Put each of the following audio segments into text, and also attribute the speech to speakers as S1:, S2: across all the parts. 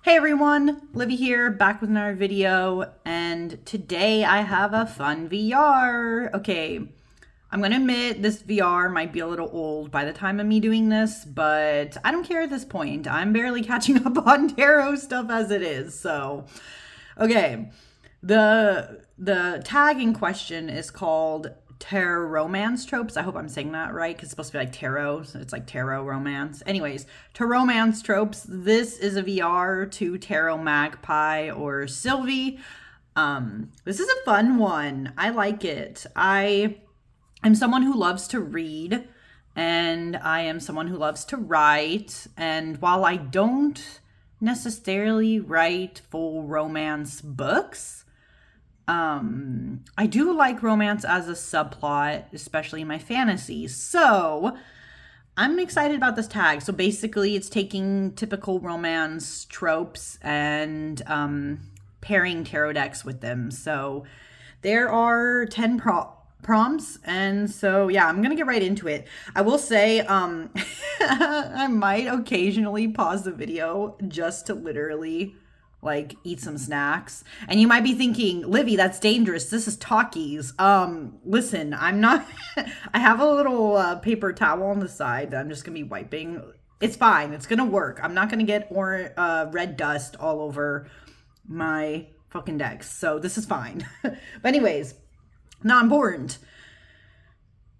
S1: Hey everyone, Livy here, back with another video, and today I have a fun VR. Okay, I'm gonna admit this VR might be a little old by the time of me doing this, but I don't care at this point. I'm barely catching up on tarot stuff as it is, so. Okay, the tag in question is called tarot romance tropes. I hope I'm saying that right because it's supposed to be like tarot. So it's like tarot romance. Anyways, tarot romance tropes. This is a VR to tarot magpie or Sylvie. This is a fun one. I like it. I am someone who loves to read and I am someone who loves to write. And while I don't necessarily write full romance books, I do like romance as a subplot, especially in my fantasies. So I'm excited about this tag. So basically, it's taking typical romance tropes and pairing tarot decks with them. So there are 10 prompts, and so yeah, I'm gonna get right into it. I will say I might occasionally pause the video just to literally like eat some snacks. And you might be thinking, Livy, that's dangerous. This is talkies. Listen, I'm not I have a little paper towel on the side that I'm just gonna be wiping. It's fine. It's gonna work. I'm not gonna get red dust all over my fucking decks. So this is fine. But anyways, not important.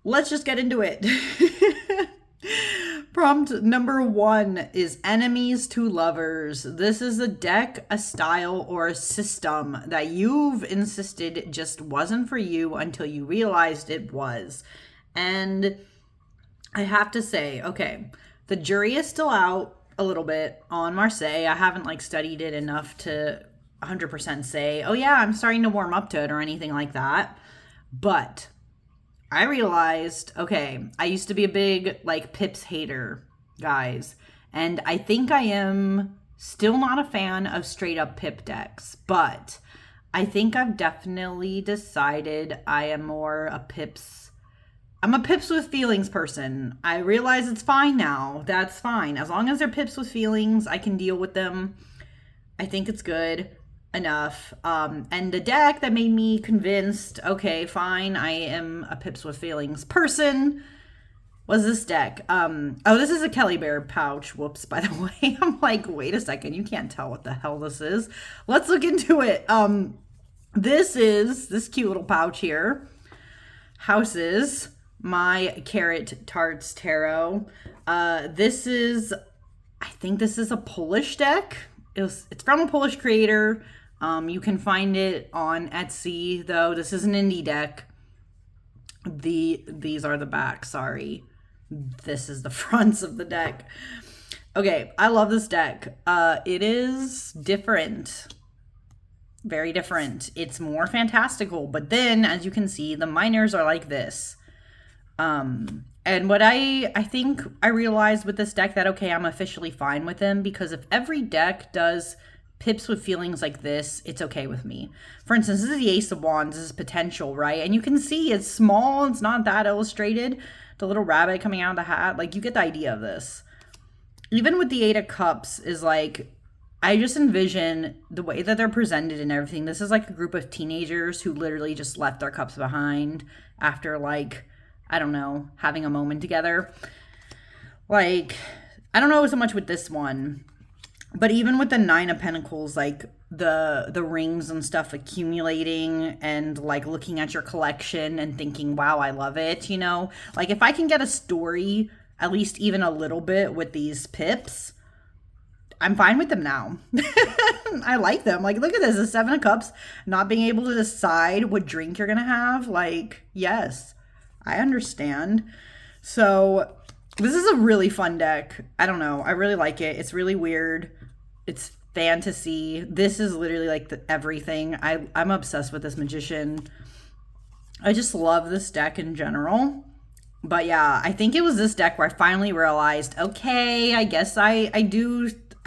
S1: Let's just get into it. Prompt number 1 is enemies to lovers. This is a deck, a style, or a system that you've insisted just wasn't for you until you realized it was. And I have to say, okay, the jury is still out a little bit on Marseille. I haven't like studied it enough to 100% say, oh yeah, I'm starting to warm up to it or anything like that. But I realized, okay, I used to be a big like Pips hater, guys. And I think I am still not a fan of straight up Pip decks, but I think I've definitely decided I am more a Pips. I'm a Pips with feelings person. I realize it's fine now. That's fine. As long as they're Pips with feelings, I can deal with them. I think it's good enough. And the deck that made me convinced, okay, fine, I am a Pips with feelings person, was this deck. Oh, this is a Kelly Bear pouch. Whoops, by the way. I'm like, wait a second, you can't tell what the hell this is. Let's look into it. This is this cute little pouch here. Houses my Carrot Tarts Tarot. This is, I think this is a Polish deck. It's from a Polish creator. You can find it on Etsy, though. This is an indie deck. These are the backs, sorry. This is the fronts of the deck. Okay, I love this deck. It is different. Very different. It's more fantastical, but then, as you can see, the minors are like this. And what I think I realized with this deck that, okay, I'm officially fine with them, because if every deck does Pips with feelings like this, it's okay with me. For instance, this is the Ace of Wands. This is potential, right? And you can see it's small. It's not that illustrated. The little rabbit coming out of the hat. Like, you get the idea of this. Even with the Eight of Cups is like, I just envision the way that they're presented and everything. This is like a group of teenagers who literally just left their cups behind after, like, I don't know, having a moment together. Like, I don't know so much with this one, but even with the Nine of Pentacles, like the rings and stuff accumulating and like looking at your collection and thinking, wow, I love it, you know? Like, if I can get a story, at least even a little bit with these Pips, I'm fine with them now. I like them. Like, look at this, the Seven of Cups, not being able to decide what drink you're gonna have. Like, yes, I understand. So this is a really fun deck. I don't know. I really like it. It's really weird. It's fantasy. This is literally like everything. I'm obsessed with this magician. I just love this deck in general. But yeah, I think it was this deck where I finally realized, okay, I guess I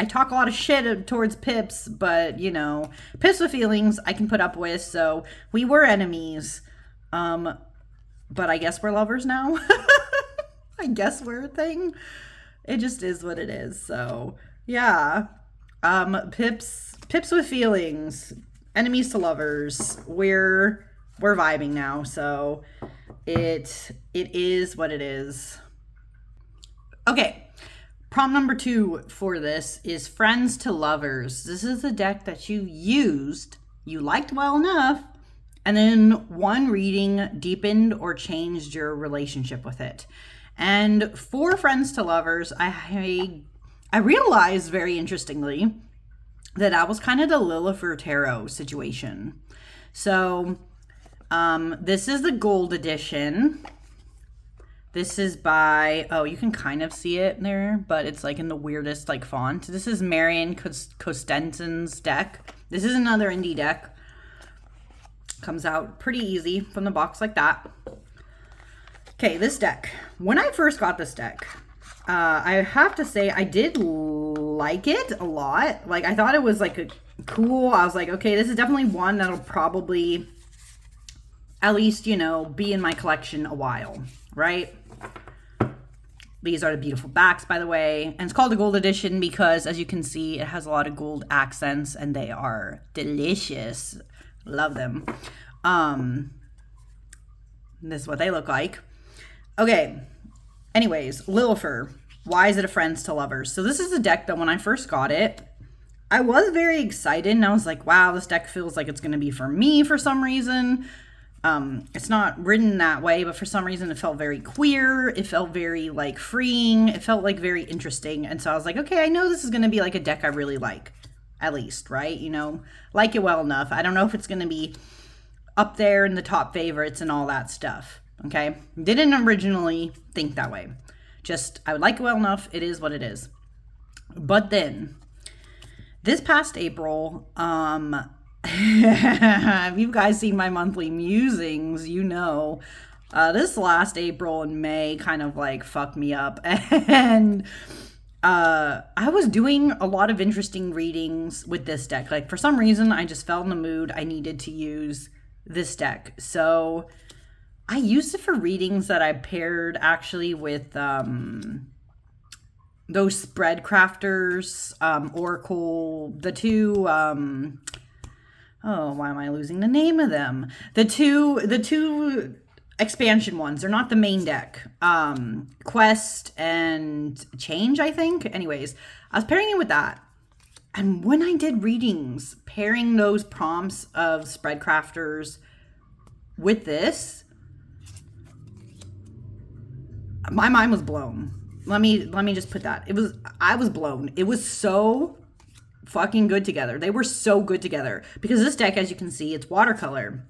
S1: talk a lot of shit towards Pips, but you know, Pips with feelings I can put up with. So we were enemies. But I guess we're lovers now. I guess we're a thing. It just is what it is. So yeah, Pips with feelings, enemies to lovers. We're vibing now, so it is what it is. Okay. Prompt number 2 for this is friends to lovers. This is a deck that you used, you liked well enough, and then one reading deepened or changed your relationship with it. And for friends to lovers, I realized very interestingly that I was kind of the Lilith Tarot situation. So this is the gold edition. This is by, oh, you can kind of see it there, but it's like in the weirdest like font. This is Marion Kostensen's deck. This is another indie deck. Comes out pretty easy from the box like that. Okay, this deck. When I first got this deck, I have to say I did like it a lot. Like, I thought it was like a cool. I was like, okay, this is definitely one that'll probably at least, you know, be in my collection a while, right? These are the beautiful backs, by the way. And it's called the gold edition because, as you can see, it has a lot of gold accents and they are delicious. Love them. This is what they look like. Okay. Anyways, Lilith. Why is it a friends to lovers? So this is a deck that when I first got it, I was very excited. And I was like, wow, this deck feels like it's going to be for me for some reason. It's not written that way, but for some reason it felt very queer. It felt very like freeing. It felt like very interesting. And so I was like, okay, I know this is going to be like a deck I really like, at least, right? You know, like it well enough. I don't know if it's going to be up there in the top favorites and all that stuff. Okay. Didn't originally think that way. Just, I would like it well enough. It is what it is. But then this past April, if you guys seen my monthly musings, you know, this last April and May kind of like fucked me up. And I was doing a lot of interesting readings with this deck. Like, for some reason, I just felt in the mood I needed to use this deck. So I used it for readings that I paired actually with those spread crafters, Oracle, the two oh, why am I losing the name of them? The two expansion ones. They're not the main deck. Quest and Change, I think. Anyways, I was pairing it with that. And when I did readings, pairing those prompts of spread crafters with this, my mind was blown. Let me just put that. I was blown. It was so fucking good together. They were so good together because this deck, as you can see, it's watercolor.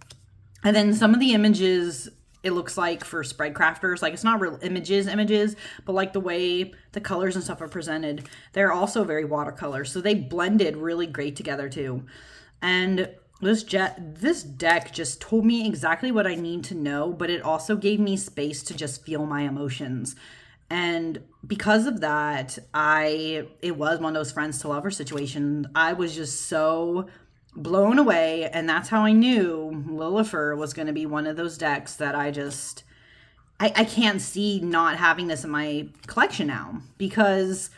S1: And then some of the images, it looks like for spread crafters, like it's not real images, but like the way the colors and stuff are presented, they're also very watercolor. So they blended really great together too. And this deck just told me exactly what I need to know, but it also gave me space to just feel my emotions. And because of that, it was one of those friends to lover situations. I was just so blown away. And that's how I knew Lilith was going to be one of those decks that I can't see not having this in my collection now, because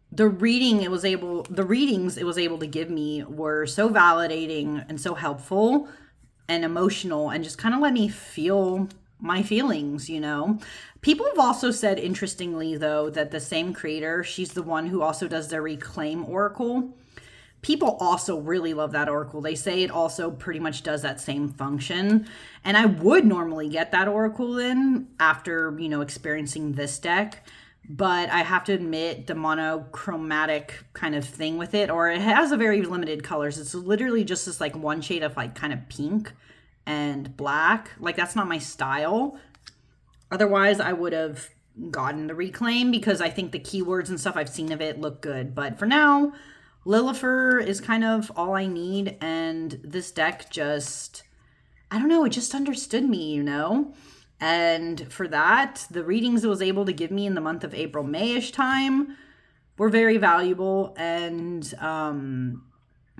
S1: the readings it was able to give me were so validating and so helpful and emotional and just kind of let me feel my feelings, you know. People have also said, interestingly though, that the same creator, she's the one who also does the Reclaim Oracle. People also really love that Oracle. They say it also pretty much does that same function. And I would normally get that Oracle in after, you know, experiencing this deck. But I have to admit, the monochromatic kind of thing with it, or it has a very limited colors. It's literally just this like one shade of like kind of pink and black. Like, that's not my style. Otherwise, I would have gotten the Reclaim because I think the keywords and stuff I've seen of it look good. But for now, Lilith is kind of all I need. And this deck just, I don't know, it just understood me, you know? And for that, the readings it was able to give me in the month of April, May-ish time were very valuable. And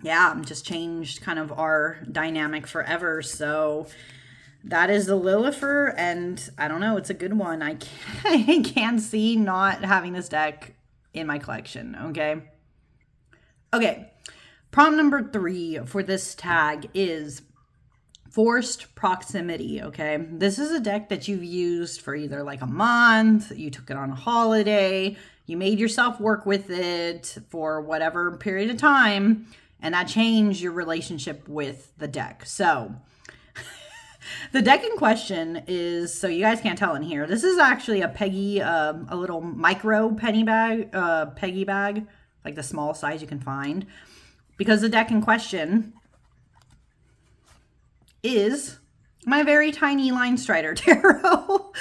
S1: yeah, just changed kind of our dynamic forever. So that is the Lilith, and I don't know, it's a good one. I can't see not having this deck in my collection, okay? Okay, prompt number 3 for this tag is forced proximity. Okay, this is a deck that you've used for either like a month, you took it on a holiday, you made yourself work with it for whatever period of time, and that changed your relationship with the deck. So the deck in question is, so you guys can't tell in here, this is actually a Peggy, a little micro penny bag, Peggy bag, like the smallest size you can find, because the deck in question is my very tiny Line Strider Tarot.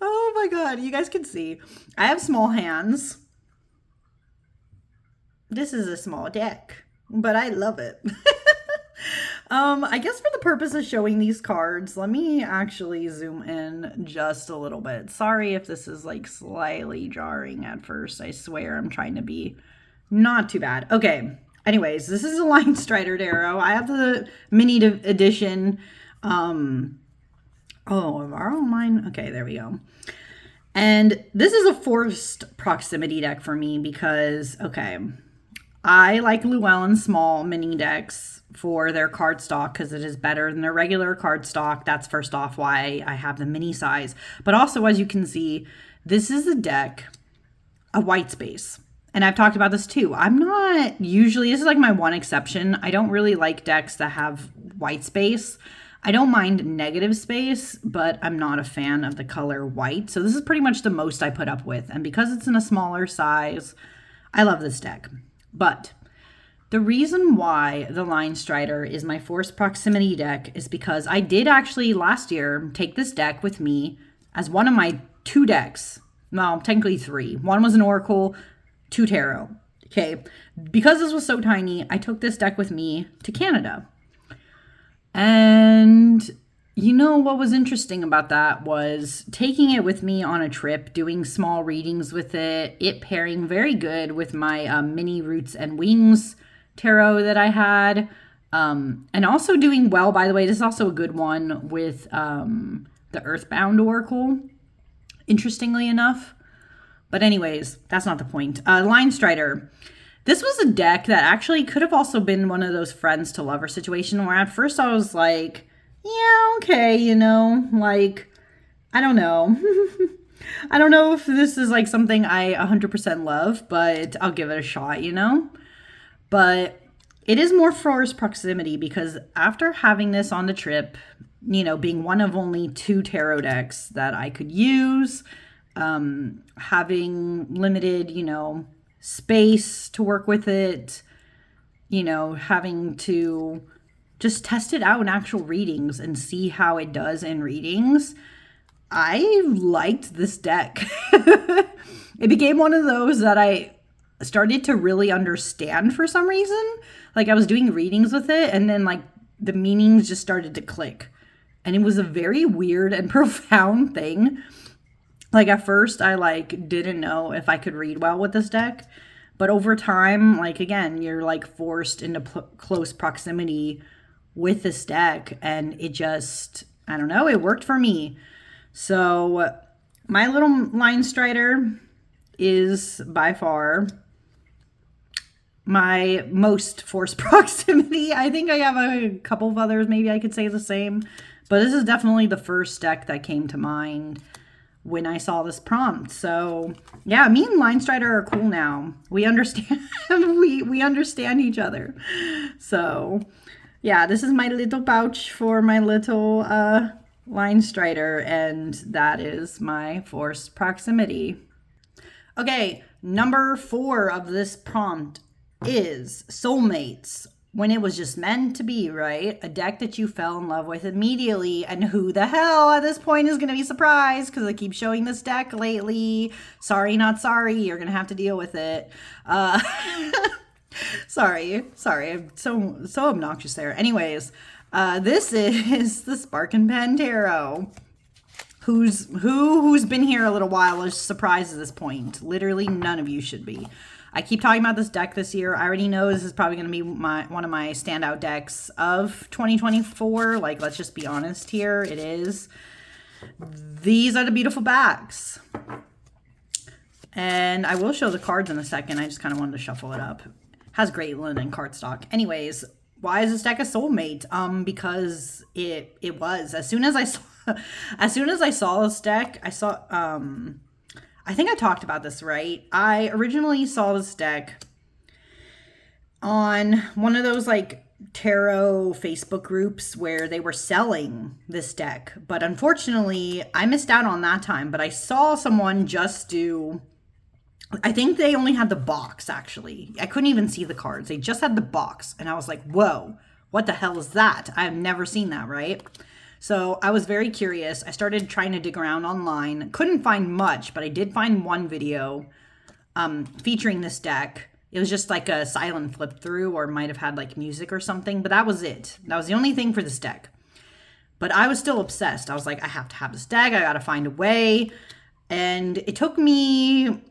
S1: Oh my god, you guys can see. I have small hands. This is a small deck, but I love it. I guess for the purpose of showing these cards, let me actually zoom in just a little bit. Sorry if this is like slightly jarring at first. I swear I'm trying to be not too bad. Okay. Anyways, this is a Line Strider Tarot. I have the mini edition. Oh, are all mine? Okay, there we go. And this is a forced proximity deck for me because, okay, I like Llewellyn Small mini decks for their cardstock because it is better than their regular cardstock. That's first off why I have the mini size. But also, as you can see, this is a deck of white space. And I've talked about this too. I'm not usually, this is like my one exception. I don't really like decks that have white space. I don't mind negative space, but I'm not a fan of the color white. So this is pretty much the most I put up with. And because it's in a smaller size, I love this deck. But the reason why the Line Strider is my forced proximity deck is because I did actually last year take this deck with me as one of my 2 decks. Well, technically 3. One was an Oracle, 2 Tarot. Okay. Because this was so tiny, I took this deck with me to Canada. And you know what was interesting about that was taking it with me on a trip, doing small readings with it pairing very good with my mini Roots and Wings tarot that I had. And also doing well, by the way, this is also a good one with the Earthbound Oracle, interestingly enough. But anyways, that's not the point. Line Strider. This was a deck that actually could have also been one of those friends to lover situation where at first I was like, yeah, okay, you know, like, I don't know. I don't know if this is like something I 100% love, but I'll give it a shot, you know? But it is more forced proximity because after having this on the trip, you know, being one of only 2 tarot decks that I could use, having limited, you know, space to work with it, you know, having to just test it out in actual readings and see how it does in readings, I liked this deck. It became one of those that I started to really understand for some reason. Like I was doing readings with it and then like the meanings just started to click. And it was a very weird and profound thing. Like at first I like didn't know if I could read well with this deck, but over time, like again, you're like forced into close proximity with this deck and it just, I don't know, it worked for me. So my little Line Strider is by far my most forced proximity. I think I have a couple of others, maybe I could say the same, but this is definitely the first deck that came to mind when I saw this prompt. So yeah, me and Line Strider are cool now. We understand, we understand each other. So yeah, this is my little pouch for my little Line Strider, and that is my forced proximity. Okay, number 4 of this prompt is Soulmates. When it was just meant to be, right? A deck that you fell in love with immediately. And who the hell at this point is going to be surprised? Because I keep showing this deck lately. Sorry, not sorry. You're going to have to deal with it. Sorry. I'm so obnoxious there. Anyways, this is the Spark and Pen Tarot. Who's been here a little while is surprised at this point. Literally none of you should be. I keep talking about this deck this year. I already know this is probably going to be one of my standout decks of 2024. Like, let's just be honest here. It is. These are the beautiful backs. And I will show the cards in a second. I just kind of wanted to shuffle it up. Has great linen cardstock. Anyways, why is this deck a soulmate? Because it was. As soon as I saw this deck, I saw I think I talked about this, right? I originally saw this deck on one of those like tarot Facebook groups where they were selling this deck. But unfortunately, I missed out on that time. But I saw someone just do, I think they only had the box, actually. I couldn't even see the cards. They just had the box. And I was like, whoa, what the hell is that? I've never seen that, right? So I was very curious. I started trying to dig around online. Couldn't find much, but I did find one video featuring this deck. It was just like a silent flip through, or might have had like music or something, but that was it. That was the only thing for this deck. But I was still obsessed. I was like, I have to have this deck. I got to find a way. And it took me,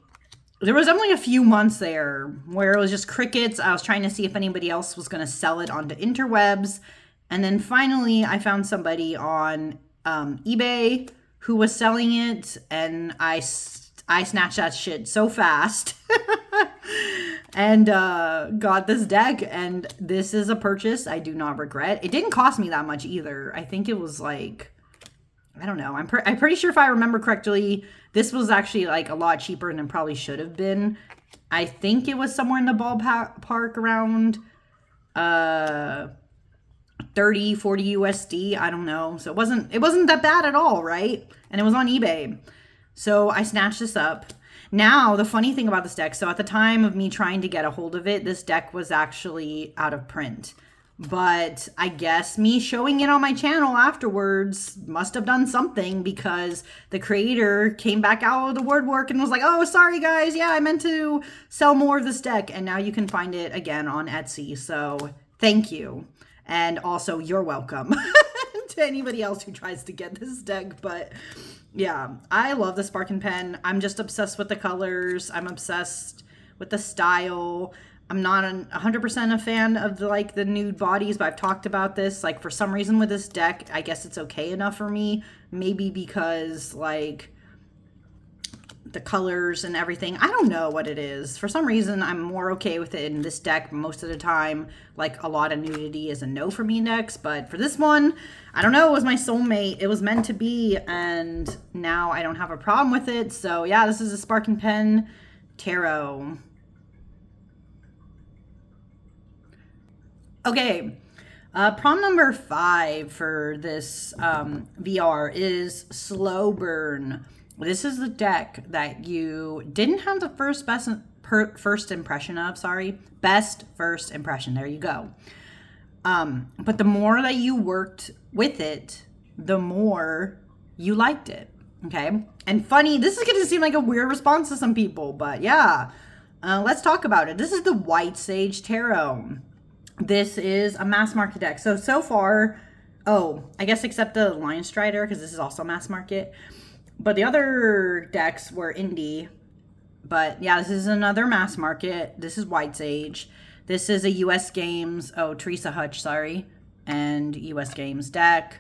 S1: there was only a few months there where it was just crickets. I was trying to see if anybody else was going to sell it onto interwebs. And then finally I found somebody on eBay who was selling it, and I snatched that shit so fast and got this deck, and this is a purchase I do not regret. It didn't cost me that much either. I think it was like, I don't know. I'm pretty sure if I remember correctly, this was actually like a lot cheaper than it probably should have been. I think it was somewhere in the ballpark around 30, 40 USD. I don't know. So it wasn't that bad at all, right? And it was on eBay. So I snatched this up. Now, the funny thing about this deck, so at the time of me trying to get a hold of it, this deck was actually out of print. But I guess me showing it on my channel afterwards must have done something, because the creator came back out of the woodwork and was like, oh, sorry guys, yeah, I meant to sell more of this deck. And now you can find it again on Etsy. So thank you. And also, you're welcome to anybody else who tries to get this deck. But yeah, I love the Sparkin pen. I'm just obsessed with the colors. I'm obsessed with the style. I'm not 100% a fan of the nude bodies, but I've talked about this. Like, for some reason with this deck, I guess it's okay enough for me. Maybe because like the colors and everything. I don't know what it is. For some reason, I'm more okay with it in this deck most of the time. Like, a lot of nudity is a no for me in decks. But for this one, I don't know. It was my soulmate. It was meant to be. And now I don't have a problem with it. So yeah, this is a Sparkin Pen Tarot. Okay. Prompt number 5 for this VR is Slow Burn. This is the deck that you didn't have the first impression of, best first impression. There you go. But the more that you worked with it, the more you liked it. Okay. And funny, this is going to seem like a weird response to some people, but yeah, let's talk about it. This is the White Sage Tarot. This is a mass market deck. So far, I guess except the Lion Strider, because this is also mass market. But the other decks were indie. But yeah, this is another mass market. This is White Sage. This is a US Games, Teresa Hutch, and US Games deck.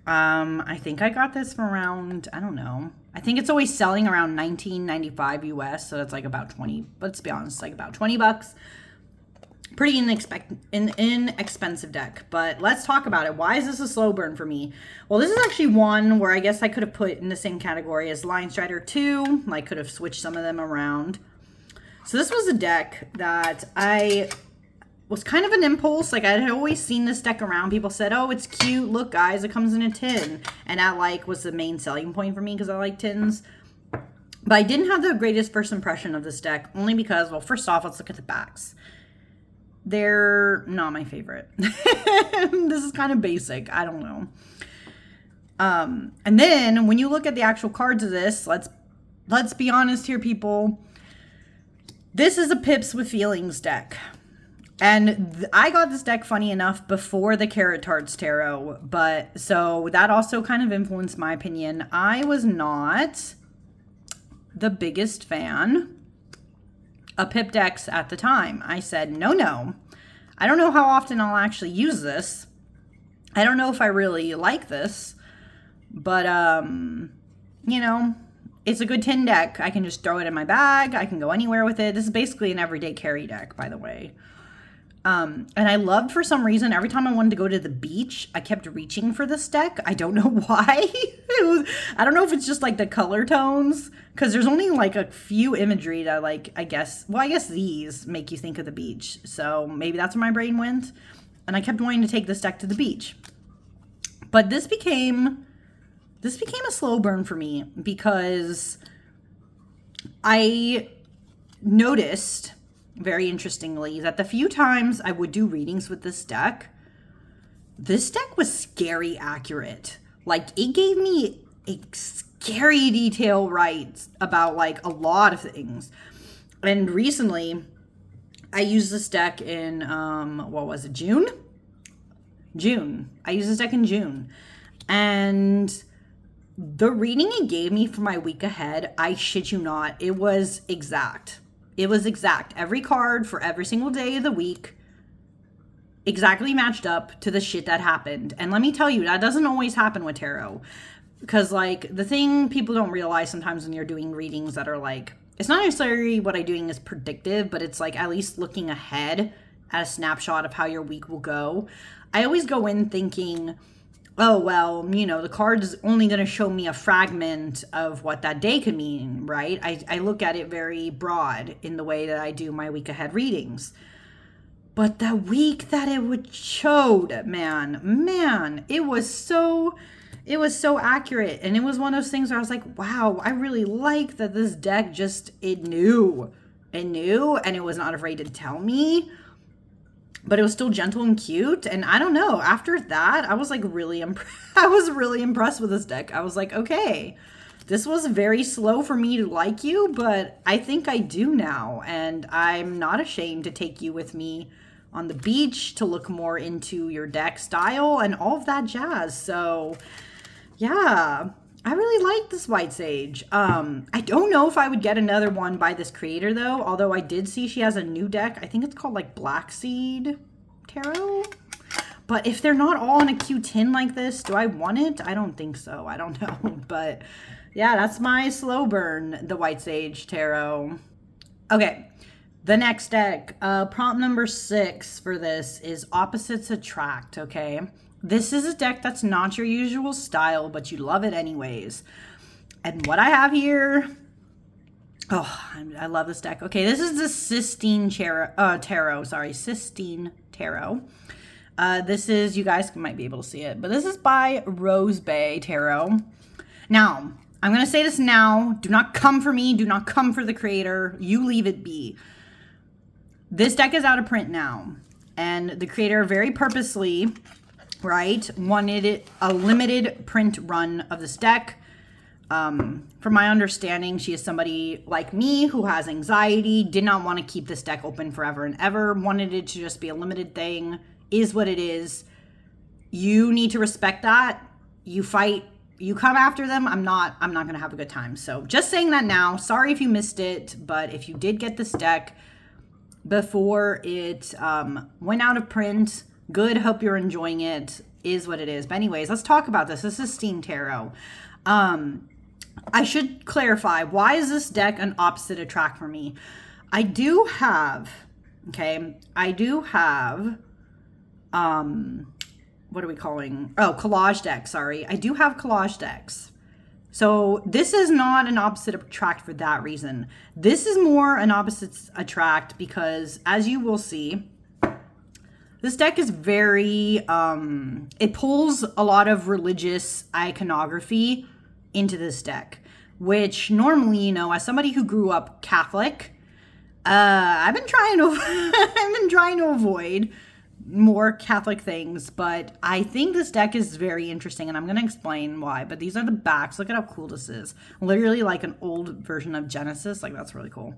S1: I think I got this for around, I don't know. I think it's always selling around $19.95 US, so that's like about 20, let's be honest, like about $20. Pretty inexpensive deck, but let's talk about it. Why is this a slow burn for me? Well, this is actually one where I guess I could have put in the same category as Lion Strider 2. I could have switched some of them around. So this was a deck that I was kind of an impulse. Like, I had always seen this deck around. People said, oh, it's cute. Look, guys, it comes in a tin. And that was the main selling point for me because I like tins. But I didn't have the greatest first impression of this deck, only because, well, first off, let's look at the backs. They're not my favorite. This is kind of basic. I don't know. And then when you look at the actual cards of this, let's be honest here, people. This is a Pips with Feelings deck. And I got this deck, funny enough, before the Carrot Tarts Tarot. But so that also kind of influenced my opinion. I was not the biggest fan of Pip decks at the time. I said, no. I don't know how often I'll actually use this. I don't know if I really like this. But, It's a good tin deck. I can just throw it in my bag. I can go anywhere with it. This is basically an everyday carry deck, by the way. And I loved, for some reason, every time I wanted to go to the beach, I kept reaching for this deck. I don't know why. I don't know if it's just like the color tones, because there's only like a few imagery that like, I guess these make you think of the beach. So maybe that's where my brain went. And I kept wanting to take this deck to the beach. But this became a slow burn for me because I noticed, very interestingly, that the few times I would do readings with this deck was scary accurate. Like, it gave me a scary detail right about like a lot of things. And recently I used this deck in what was it, June. I used this deck in June, and the reading it gave me for my week ahead, I shit you not, it was exact. It was exact. Every card for every single day of the week exactly matched up to the shit that happened. And let me tell you, that doesn't always happen with tarot. Because, like, the thing people don't realize sometimes when you're doing readings that are, like, it's not necessarily what I'm doing is predictive, but it's, like, at least looking ahead at a snapshot of how your week will go. I always go in thinking, oh, well, you know, the card is only going to show me a fragment of what that day could mean, right? I look at it very broad in the way that I do my week ahead readings. But the week that it showed, man, it was so accurate. And it was one of those things where I was like, wow, I really like that this deck just, it knew, and it was not afraid to tell me. But it was still gentle and cute. And I don't know, after that, I was like really impressed with this deck. I was like, okay, this was very slow for me to like you, but I think I do now. And I'm not ashamed to take you with me on the beach to look more into your deck style and all of that jazz. So yeah, I really like this White Sage. I don't know if I would get another one by this creator though, although I did see she has a new deck. I think it's called like Black Seed Tarot. But if they're not all in a cute tin like this, do I want it? I don't think so. I don't know. But yeah, that's my slow burn, the White Sage Tarot. Okay, the next deck, prompt number 6 for this is Opposites Attract, okay? This is a deck that's not your usual style, but you love it anyways. And what I have here, oh, I love this deck. Okay, this is the Sistine Tarot. Sistine Tarot. This is, you guys might be able to see it, but this is by Rose Bay Tarot. Now, I'm going to say this now. Do not come for me. Do not come for the creator. You leave it be. This deck is out of print now. And the creator very purposely, right, wanted a limited print run of this deck. From my understanding, she is somebody like me who has anxiety, did not want to keep this deck open forever and ever, wanted it to just be a limited thing, is what it is. You need to respect that. You fight, you come after them. I'm not going to have a good time. So just saying that now. Sorry if you missed it, but if you did get this deck before it went out of print, good, hope you're enjoying it, is what it is. But anyways, let's talk about this. This is Sistine Tarot. I should clarify, why is this deck an opposite attract for me? I do have, what are we calling? Oh, collage decks, sorry. I do have collage decks. So this is not an opposite attract for that reason. This is more an opposite attract because, as you will see, this deck is very, it pulls a lot of religious iconography into this deck, which normally, you know, as somebody who grew up Catholic, I've been trying to avoid more Catholic things, but I think this deck is very interesting, and I'm going to explain why. But these are the backs. Look at how cool this is. Literally like an old version of Genesis. Like, that's really cool.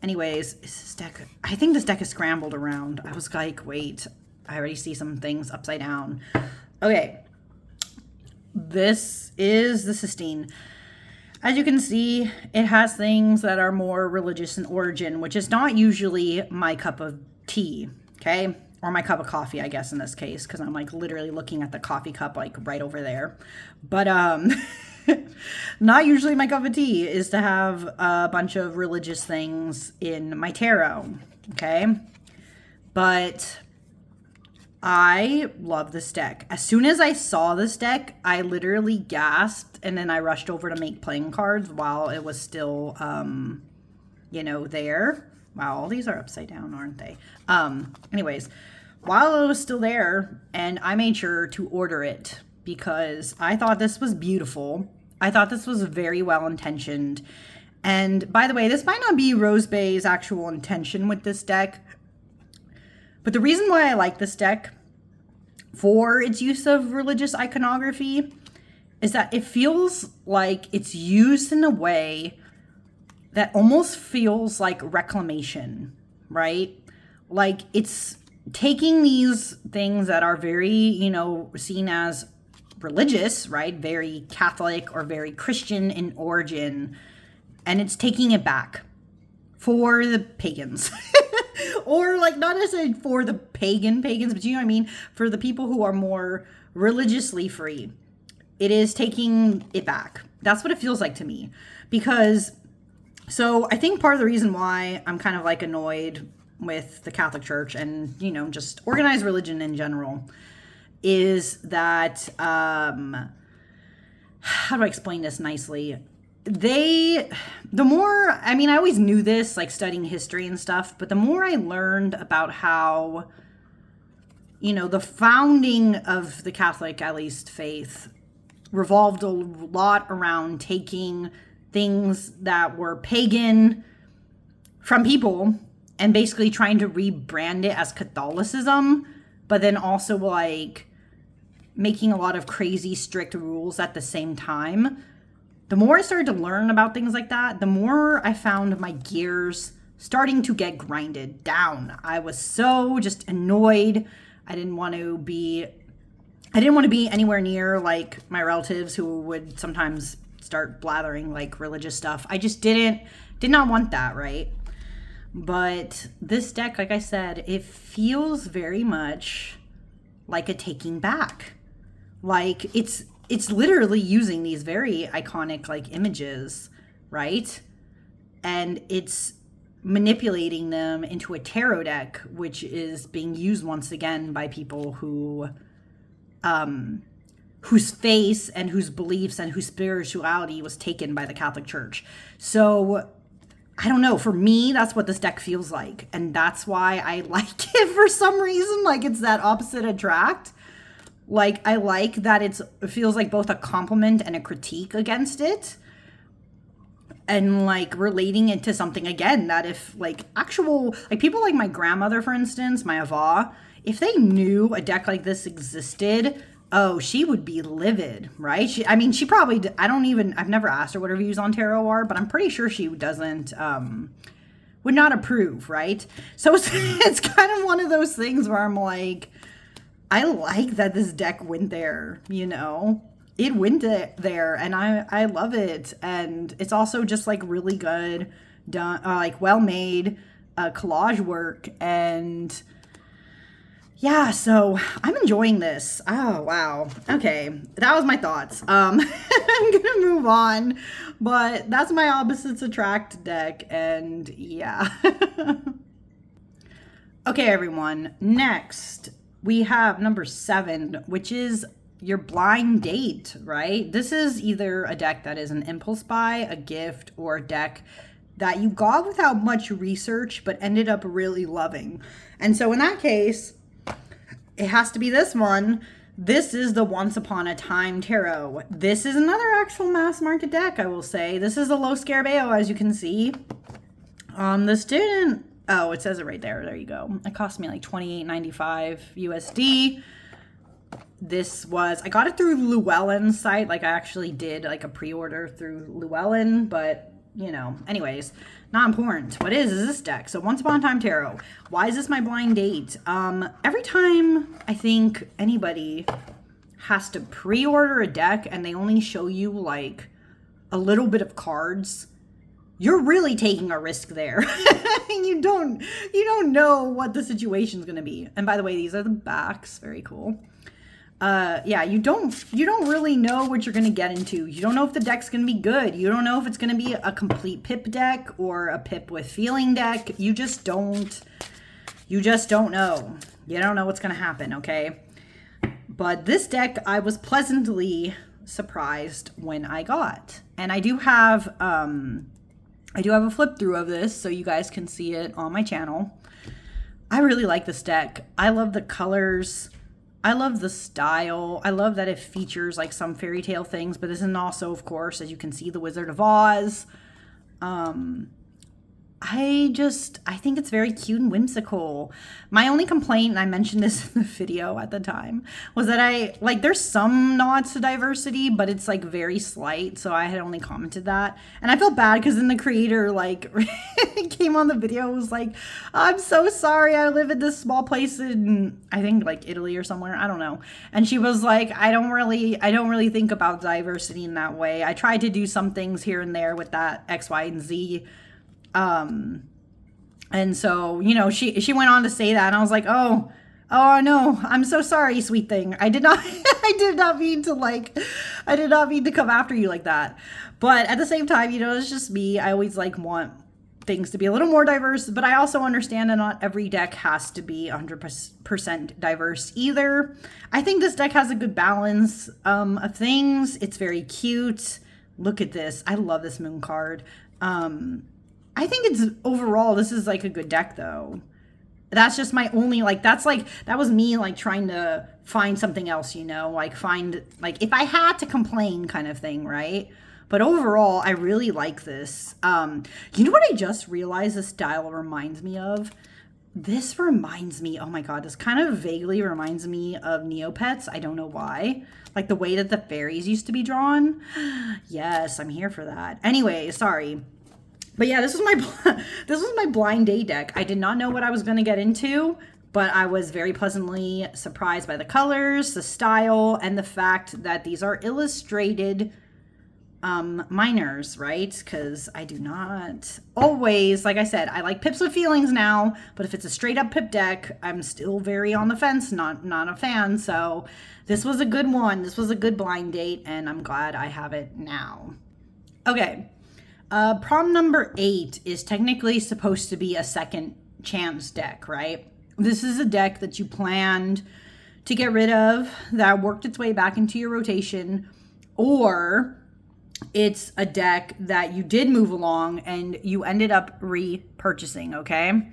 S1: Anyways, this deck, I think this deck is scrambled around. I was like, wait, I already see some things upside down. Okay. This is the Sistine. As you can see, it has things that are more religious in origin, which is not usually my cup of tea, okay? Or my cup of coffee, I guess, in this case, because I'm like literally looking at the coffee cup like right over there. But Not usually my cup of tea is to have a bunch of religious things in my tarot, okay? But I love this deck. As soon as I saw this deck, I literally gasped, and then I rushed over to make playing cards while it was still, there. Wow, all these are upside down, aren't they? Anyways, while it was still there, and I made sure to order it because I thought this was beautiful. I thought this was very well intentioned. And by the way, this might not be Rose Bay's actual intention with this deck, but the reason why I like this deck for its use of religious iconography is that it feels like it's used in a way that almost feels like reclamation, right? Like it's taking these things that are very, seen as religious, right? Very Catholic or very Christian in origin, and it's taking it back for the pagans. Or like not necessarily for the pagans, but you know what I mean? For the people who are more religiously free. It is taking it back. That's what it feels like to me. Because, so I think part of the reason why I'm kind of like annoyed with the Catholic Church and, just organized religion in general is that, how do I explain this nicely? I always knew this, like studying history and stuff, but the more I learned about how, the founding of the Catholic, at least, faith revolved a lot around taking things that were pagan from people and basically trying to rebrand it as Catholicism, but then also like making a lot of crazy strict rules at the same time. The more I started to learn about things like that, the more I found my gears starting to get grinded down. I was so just annoyed. I didn't want to be anywhere near like my relatives who would sometimes start blathering like religious stuff. I just did not want that, right? But this deck, like I said, it feels very much like a taking back. Like it's literally using these very iconic like images, right? And it's manipulating them into a tarot deck, which is being used once again by people who whose face and whose beliefs and whose spirituality was taken by the Catholic Church. So I don't know, for me, that's what this deck feels like. And that's why I like it for some reason. Like it's that opposite attract. Like, I like that it feels like both a compliment and a critique against it. And, like, relating it to something, again, that if, like, actual... Like, people like my grandmother, for instance, my ava, if they knew a deck like this existed, oh, she would be livid, right? She probably... I've never asked her what her views on tarot are, but I'm pretty sure she doesn't... would not approve, right? So it's kind of one of those things where I'm like... I like that this deck went there, It went there, and I love it. And it's also just, like, really good, done, like, well-made collage work. And, yeah, so I'm enjoying this. Oh, wow. Okay, that was my thoughts. I'm going to move on, but that's my opposites attract deck, and, yeah. Okay, everyone, next... we have number 7, which is your blind date, right? This is either a deck that is an impulse buy, a gift, or a deck that you got without much research but ended up really loving. And so in that case, it has to be this one. This is the Once Upon a Time Tarot. This is another actual mass market deck, I will say. This is the Lo Scarabeo, as you can see. This didn't... Oh, it says it right there. There you go. It cost me like $28.95 USD. I got it through Llewellyn's site. Like I actually did like a pre-order through Llewellyn, but anyways, not important. What is this deck? So Once Upon a Time Tarot. Why is this my blind date? Every time I think anybody has to pre-order a deck and they only show you like a little bit of cards, you're really taking a risk there. You don't know what the situation's going to be. And by the way, these are the backs. Very cool. yeah, you don't really know what you're going to get into. You don't know if the deck's going to be good. You don't know if it's going to be a complete pip deck or a pip with feeling deck. You just don't know. You don't know what's going to happen, okay? But this deck, I was pleasantly surprised when I got. And I do have a flip through of this so you guys can see it on my channel. I really like this deck. I love the colors. I love the style. I love that it features like some fairy tale things, but this is also, of course, as you can see, the Wizard of Oz. I think it's very cute and whimsical. My only complaint, and I mentioned this in the video at the time, was that there's some nods to diversity, but it's like very slight. So I had only commented that. And I felt bad because then the creator like came on the video and was like, I'm so sorry. I live in this small place in, I think like Italy or somewhere. I don't know. And she was like, I don't really think about diversity in that way. I tried to do some things here and there with that X, Y, and Z. And so, you know, she went on to say that, and I was like, oh no, I'm so sorry, sweet thing. I did not mean to come after you like that. But at the same time, you know, it's just me. I always like want things to be a little more diverse, but I also understand that not every deck has to be 100% diverse either. I think this deck has a good balance, of things. It's very cute. Look at this. I love this moon card. I think it's overall, this is like a good deck though. That's just my only, that was me like trying to find something else, you know, like find, like if I had to complain kind of thing, right? But overall, I really like this. You know what I just realized this style reminds me of? This reminds me, oh my God, this kind of vaguely reminds me of Neopets. I don't know why. Like the way that the fairies used to be drawn. Yes, I'm here for that. Anyway, sorry. But yeah, this was my blind date deck. I did not know what I was going to get into, but I was very pleasantly surprised by the colors, the style, and the fact that these are illustrated minors, right? Because I do not always, like I said, I like pips with feelings now, but if it's a straight up pip deck, I'm still very on the fence, not a fan. So this was a good one. This was a good blind date, and I'm glad I have it now. Okay. Prom number 8 is technically supposed to be a second chance deck, right? This is a deck that you planned to get rid of that worked its way back into your rotation, or it's a deck that you did move along and you ended up repurchasing, okay?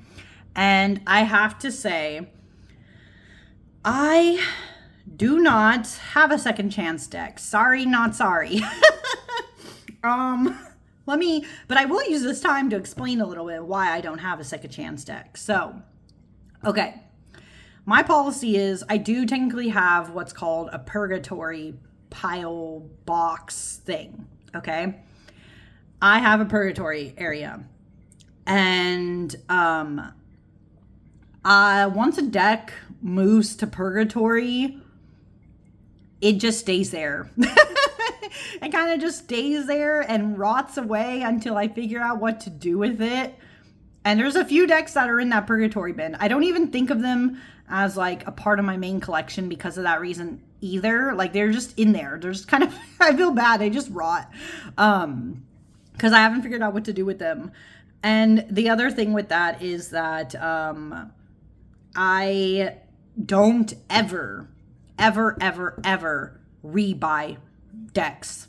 S1: And I have to say, I do not have a second chance deck. Sorry, not sorry. But I will use this time to explain a little bit why I don't have a second chance deck. So, okay. My policy is I do technically have what's called a purgatory pile box thing, okay? I have a purgatory area. And once a deck moves to purgatory, it just stays there. It kind of just stays there and rots away until I figure out what to do with it. And there's a few decks that are in that purgatory bin. I don't even think of them as like a part of my main collection because of that reason either. Like they're just in there. They're just kind of, I feel bad. They just rot. Because I haven't figured out what to do with them. And the other thing with that is that I don't ever rebuy decks.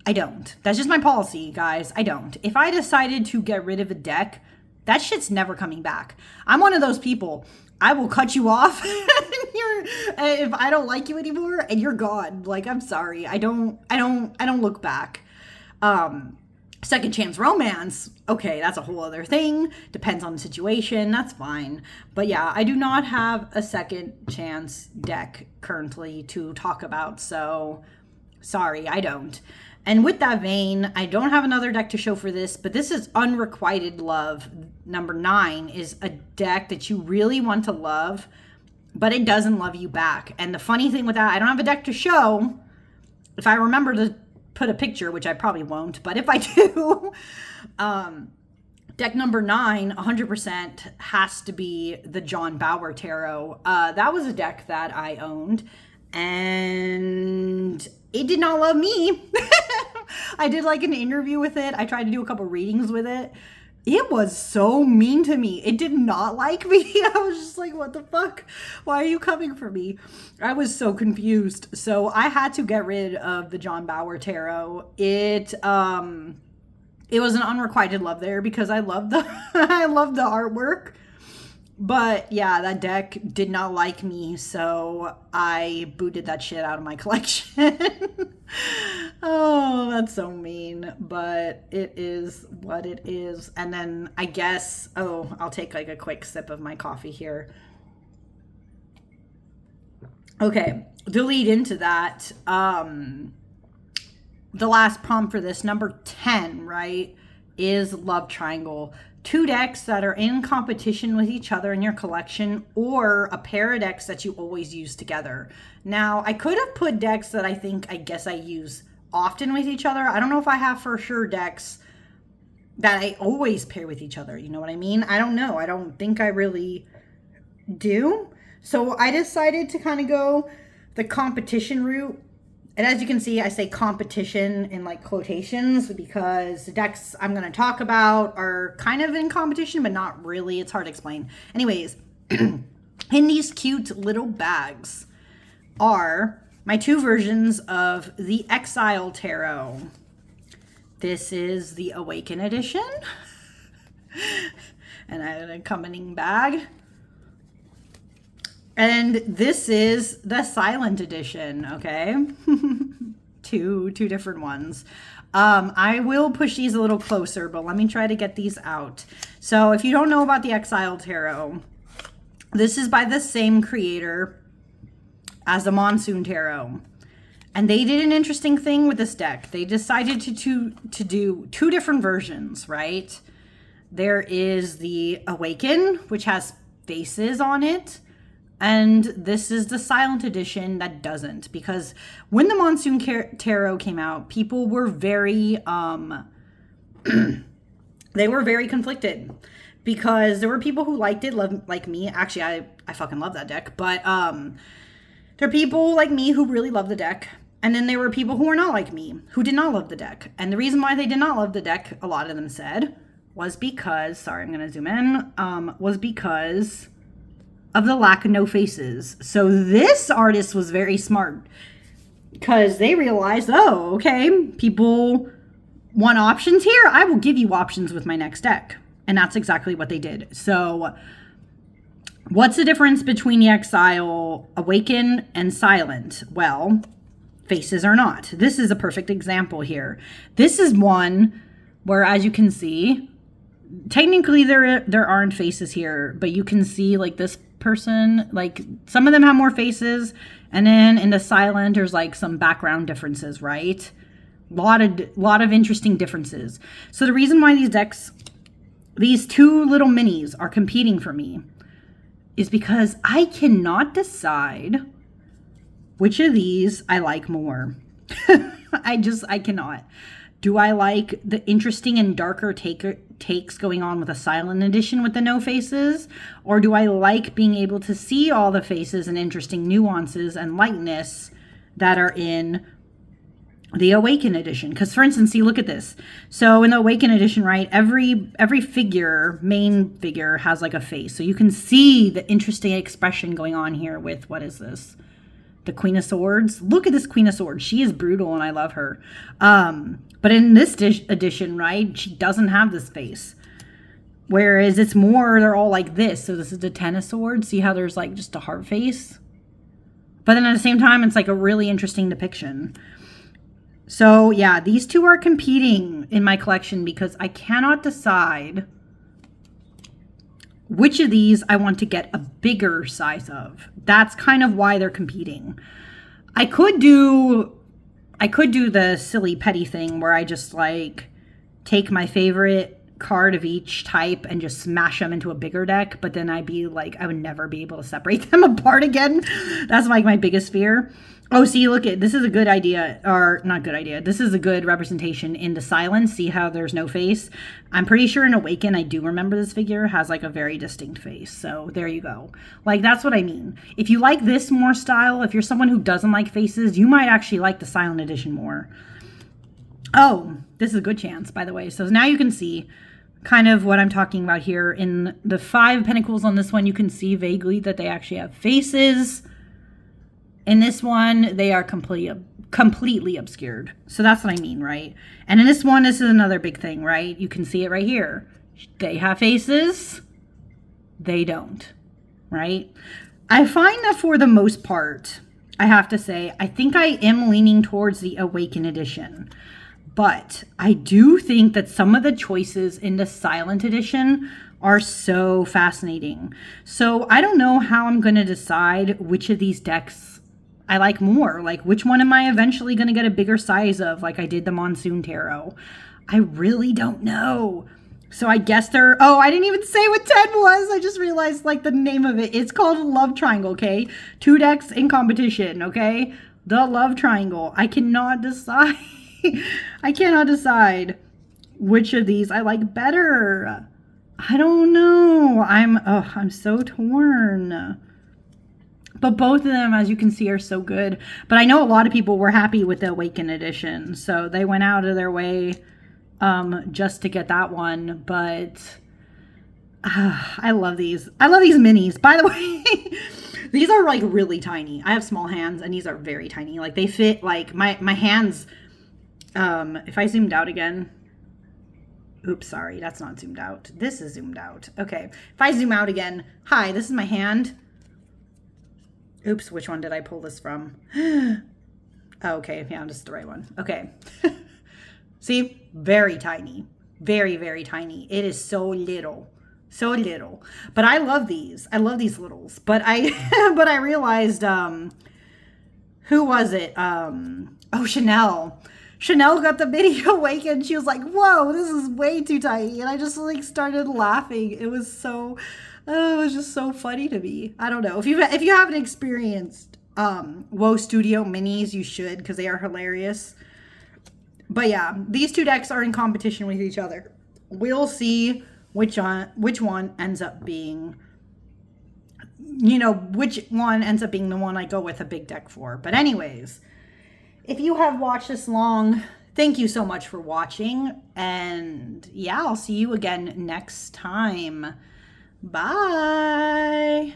S1: I don't. That's just my policy, guys. I don't. If I decided to get rid of a deck, that shit's never coming back. I'm one of those people. I will cut you off if I don't like you anymore and you're gone. Like, I'm sorry. I don't look back. Second chance romance. Okay, that's a whole other thing. Depends on the situation. That's fine. But yeah, I do not have a second chance deck currently to talk about. So sorry, I don't. And with that vein, I don't have another deck to show for this, but this is Unrequited Love. Number 9 is a deck that you really want to love, but it doesn't love you back. And the funny thing with that, I don't have a deck to show. If I remember to put a picture, which I probably won't, but if I do, deck number 9, 100% has to be the John Bauer Tarot. That was a deck that I owned, and it did not love me. I did like an interview with it. I tried to do a couple readings with it. It was so mean to me. It did not like me. I was just like, what the fuck? Why are you coming for me? I was so confused. So I had to get rid of the John Bauer Tarot. It was an unrequited love there because I love the I love the artwork. But yeah, that deck did not like me, so I booted that shit out of my collection. Oh, that's so mean, but it is what it is. And then I guess, I'll take like a quick sip of my coffee here. Okay, to lead into that, the last prompt for this, number 10, right, is Love Triangle. 2 decks that are in competition with each other in your collection, or a pair of decks that you always use together. Now, I could have put decks that I guess I use often with each other. I don't know if I have for sure decks that I always pair with each other. You know what I mean? I don't know. I don't think I really do. So I decided to kind of go the competition route. And as you can see, I say competition in like quotations because the decks I'm going to talk about are kind of in competition, but not really. It's hard to explain. Anyways, in these cute little bags are my 2 versions of the Exile Tarot. This is the Awaken edition. And I have an accompanying bag. And this is the Silent edition, okay? two different ones. I will push these a little closer, but let me try to get these out. So if you don't know about the Exile Tarot, this is by the same creator as the Monsoon Tarot. And they did an interesting thing with this deck. They decided to do 2 different versions, right? There is the Awaken, which has faces on it. And this is the Silent edition that doesn't, because when the Monsoon Tarot came out, people were very, they were very conflicted, because there were people who liked it, like me. Actually, I fucking love that deck, but there are people like me who really love the deck. And then there were people who were not like me, who did not love the deck. And the reason why they did not love the deck, a lot of them said, was because, sorry, I'm going to zoom in, was because of the lack of no faces. So this artist was very smart because they realized, oh, okay, people want options here. I will give you options with my next deck. And that's exactly what they did. So what's the difference between the Exile, Awaken, and Silent? Well, faces are not. This is a perfect example here. This is one where, as you can see, technically there aren't faces here, but you can see like this person, like some of them have more faces, and then in the Silent there's like some background differences, right? Lot of interesting differences. So the reason why these decks, these 2 little minis are competing for me, is because I cannot decide which of these I like more. I cannot. Do I like the interesting and darker takes going on with a Silent edition with the no faces? Or do I like being able to see all the faces and interesting nuances and lightness that are in the Awaken edition? Because, for instance, see, look at this. So in the Awaken edition, right, every figure, main figure, has like a face. So you can see the interesting expression going on here with, what is this? The Queen of Swords. Look at this Queen of Swords. She is brutal and I love her. But in this edition, right, she doesn't have this face. Whereas it's more, they're all like this. So this is the 10 of Swords. See how there's like just a heart face? But then at the same time, it's like a really interesting depiction. So yeah, these 2 are competing in my collection because I cannot decide which of these I want to get a bigger size of. That's kind of why they're competing. I could do the silly petty thing where I just like take my favorite card of each type and just smash them into a bigger deck, but then I'd be like, I would never be able to separate them apart again. That's like my biggest fear. Oh, see, look at this is a good idea, or not good idea. This is a good representation in the silence. See how there's no face? I'm pretty sure in Awaken, I do remember this figure has like a very distinct face. So there you go. Like, that's what I mean. If you like this more style, if you're someone who doesn't like faces, you might actually like the silent edition more. Oh, this is a good chance, by the way. So now you can see kind of what I'm talking about here. In the 5 Pentacles on this one, you can see vaguely that they actually have faces. In this one, they are completely obscured. So that's what I mean, right? And in this one, this is another big thing, right? You can see it right here. They have faces. They don't, right? I find that for the most part, I have to say, I think I am leaning towards the Awaken edition. But I do think that some of the choices in the Silent edition are so fascinating. So I don't know how I'm going to decide which of these decks I like more. Like, which one am I eventually going to get a bigger size of, like I did the Monsoon Tarot? I really don't know. So I guess they're... Oh, I didn't even say what 10 was. I just realized, like, the name of it. It's called Love Triangle, okay? 2 decks in competition, okay? The Love Triangle. I cannot decide. I cannot decide which of these I like better. I don't know. I'm so torn. But both of them, as you can see, are so good. But I know a lot of people were happy with the Awaken edition. So they went out of their way just to get that one. But I love these. I love these minis. By the way, these are like really tiny. I have small hands and these are very tiny. Like they fit like my hands. If I zoomed out again. Oops, sorry. That's not zoomed out. This is zoomed out. Okay. If I zoom out again. Hi, this is my hand. Oops, which one did I pull this from? Oh, okay, yeah, this is the right one. Okay. See? Very tiny. Very, very tiny. It is so little. So little. But I love these. I love these littles. But I realized, who was it? Oh, Chanel. Chanel got the mini Awakened. She was like, whoa, this is way too tiny. And I just like started laughing. It was so... Oh, it was just so funny to me. I don't know. If you haven't experienced WoW Studio minis, you should, because they are hilarious. But yeah, these 2 decks are in competition with each other. We'll see which one ends up being, which one ends up being the one I go with a big deck for. But anyways, if you have watched this long, thank you so much for watching. And yeah, I'll see you again next time. Bye.